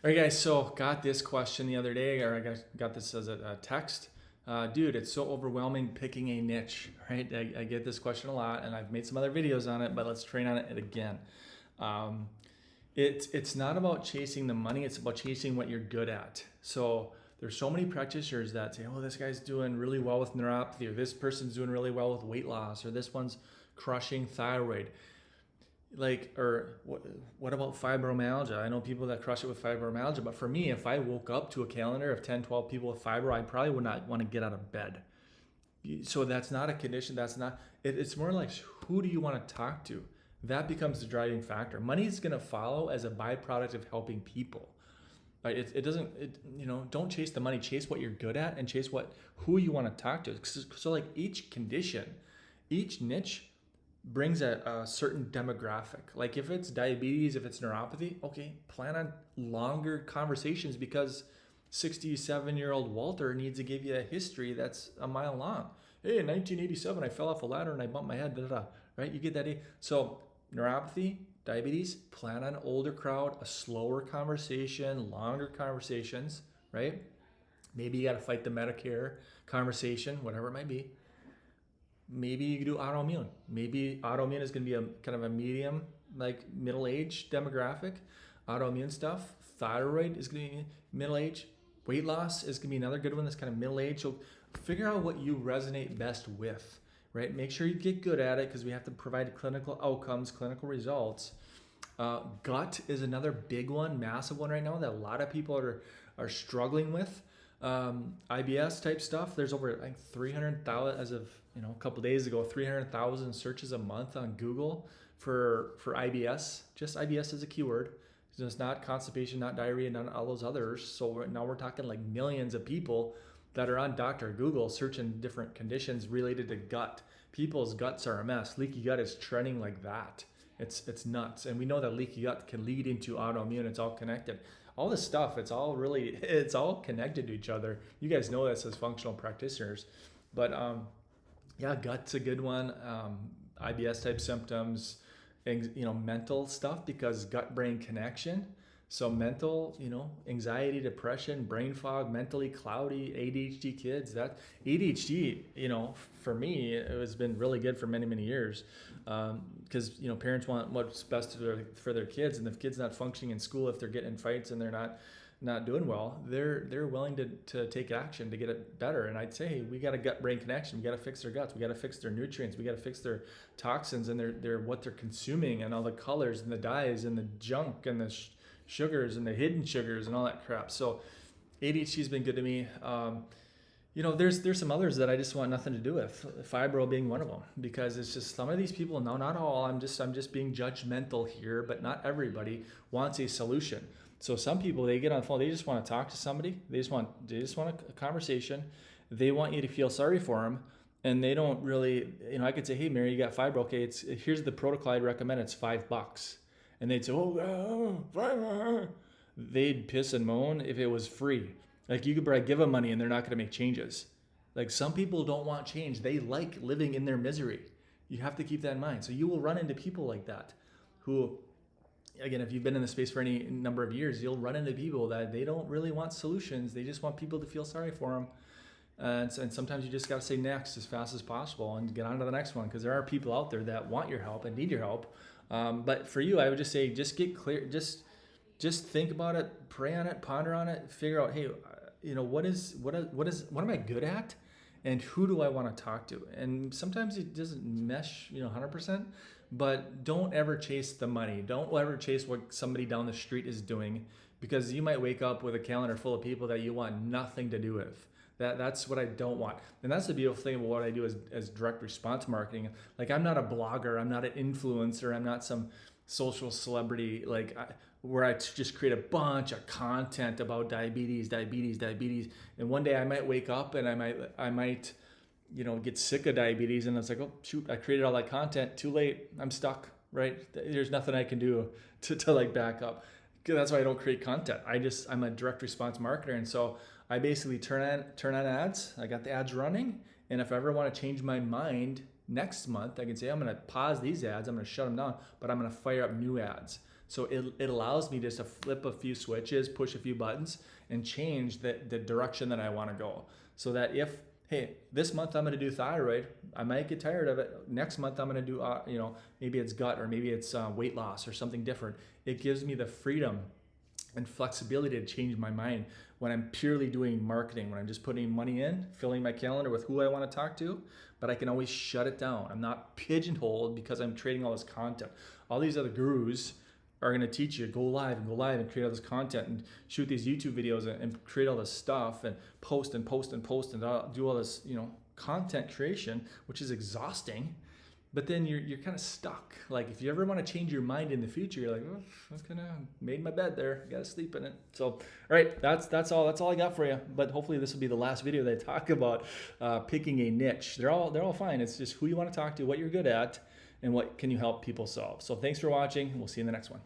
All right, guys. So got this question the other day, or I got this as a text. Dude, it's so overwhelming picking a niche, right? I get this question a lot, and I've made some other videos on it, but let's train on it again. Um, it's not about chasing the money; it's about chasing what you're good at. So there's so many practitioners that say, "Oh, this guy's doing really well with neuropathy, or this person's doing really well with weight loss, or this one's crushing thyroid." Like, or what about fibromyalgia? I know people that crush it with fibromyalgia, but for me, if I woke up to a calendar of 10, 12 people with fibro, I probably would not want to get out of bed. So that's not a condition. That's not it's more like, who do you want to talk to? That becomes the driving factor. Money is going to follow as a byproduct of helping people. Right? It doesn't, don't chase the money, chase what you're good at, and chase who you want to talk to. So like, each condition, each niche brings a certain demographic. Like, if it's diabetes, if it's neuropathy, okay, plan on longer conversations, because 67-year-old Walter needs to give you a history that's a mile long. Hey, in 1987, I fell off a ladder and I bumped my head, right? You get that? So neuropathy, diabetes, plan on older crowd, a slower conversation, longer conversations, right? Maybe you got to fight the Medicare conversation, whatever it might be. Maybe you could do autoimmune. Maybe autoimmune is going to be a kind of a medium, like middle age demographic. Autoimmune stuff. Thyroid is going to be middle age. Weight loss is going to be another good one that's kind of middle age. So figure out what you resonate best with, right? Make sure you get good at it, because we have to provide clinical outcomes, clinical results. Gut is another big one, massive one right now that a lot of people are struggling with. IBS type stuff. There's over, I think, 300,000 as of a couple of days ago. 300,000 searches a month on Google for IBS. Just IBS is a keyword. So it's not constipation, not diarrhea, not all those others. So now we're talking like millions of people that are on Dr. Google searching different conditions related to gut. People's guts are a mess. Leaky gut is trending like that. It's nuts. And we know that leaky gut can lead into autoimmune. It's all connected. All this stuff, it's all connected to each other. You guys know this as functional practitioners. But yeah, gut's a good one. IBS type symptoms, mental stuff, because gut-brain connection. So mental, anxiety, depression, brain fog, mentally cloudy, ADHD kids. That ADHD, for me, it has been really good for many, many years, because parents want what's best for their kids, and if kids not functioning in school, if they're getting in fights and they're not doing well, they're willing to take action to get it better. And I'd say, hey, we got a gut-brain connection. We got to fix their guts. We got to fix their nutrients. We got to fix their toxins and their what they're consuming, and all the colors and the dyes and the junk and the sugars and the hidden sugars and all that crap. So ADHD's been good to me. There's some others that I just want nothing to do with. Fibro being one of them, because it's just some of these people. No, not all. I'm just being judgmental here, but not everybody wants a solution. So some people, they get on the phone, they just want to talk to somebody. They just want a conversation. They want you to feel sorry for them, and they don't really. I could say, hey, Mary, you got fibro. Okay, here's the protocol I'd recommend. It's $5. And they'd say, they'd piss and moan if it was free. Like, you could probably give them money and they're not going to make changes. Like, some people don't want change. They like living in their misery. You have to keep that in mind. So you will run into people like that who, again, if you've been in the space for any number of years, you'll run into people that they don't really want solutions. They just want people to feel sorry for them. And sometimes you just got to say next as fast as possible and get on to the next one, because there are people out there that want your help and need your help. But for you, I would just say, just get clear, just think about it, pray on it, ponder on it, figure out, hey, what am I good at, and who do I want to talk to? And sometimes it doesn't mesh, 100%, but don't ever chase the money. Don't ever chase what somebody down the street is doing, because you might wake up with a calendar full of people that you want nothing to do with. That's what I don't want. And that's the beautiful thing about what I do as direct response marketing. Like, I'm not a blogger, I'm not an influencer, I'm not some social celebrity, where I just create a bunch of content about diabetes. And one day I might wake up and I might get sick of diabetes, and it's like, oh shoot, I created all that content, too late, I'm stuck, right? There's nothing I can do to back up. That's why I don't create content. I'm a direct response marketer, and so I basically turn on ads. I got the ads running, and if I ever want to change my mind next month, I can say, I'm going to pause these ads, I'm going to shut them down, but I'm going to fire up new ads. So it allows me just to flip a few switches, push a few buttons, and change the direction that I want to go. So that if, hey, this month I'm going to do thyroid, I might get tired of it. Next month I'm going to do, maybe it's gut, or maybe it's weight loss or something different. It gives me the freedom and flexibility to change my mind when I'm purely doing marketing, when I'm just putting money in, filling my calendar with who I want to talk to, but I can always shut it down. I'm not pigeonholed because I'm creating all this content. All these other gurus are going to teach you go live and create all this content and shoot these YouTube videos and create all this stuff and post and do all this, content creation, which is exhausting. But then you're kind of stuck. Like if you ever want to change your mind in the future, you're like, oh, I've kind of made my bed there. Got to sleep in it. So, all right, that's all I got for you. But hopefully this will be the last video that I talk about picking a niche. They're all fine. It's just who you want to talk to, what you're good at, and what can you help people solve. So thanks for watching. We'll see you in the next one.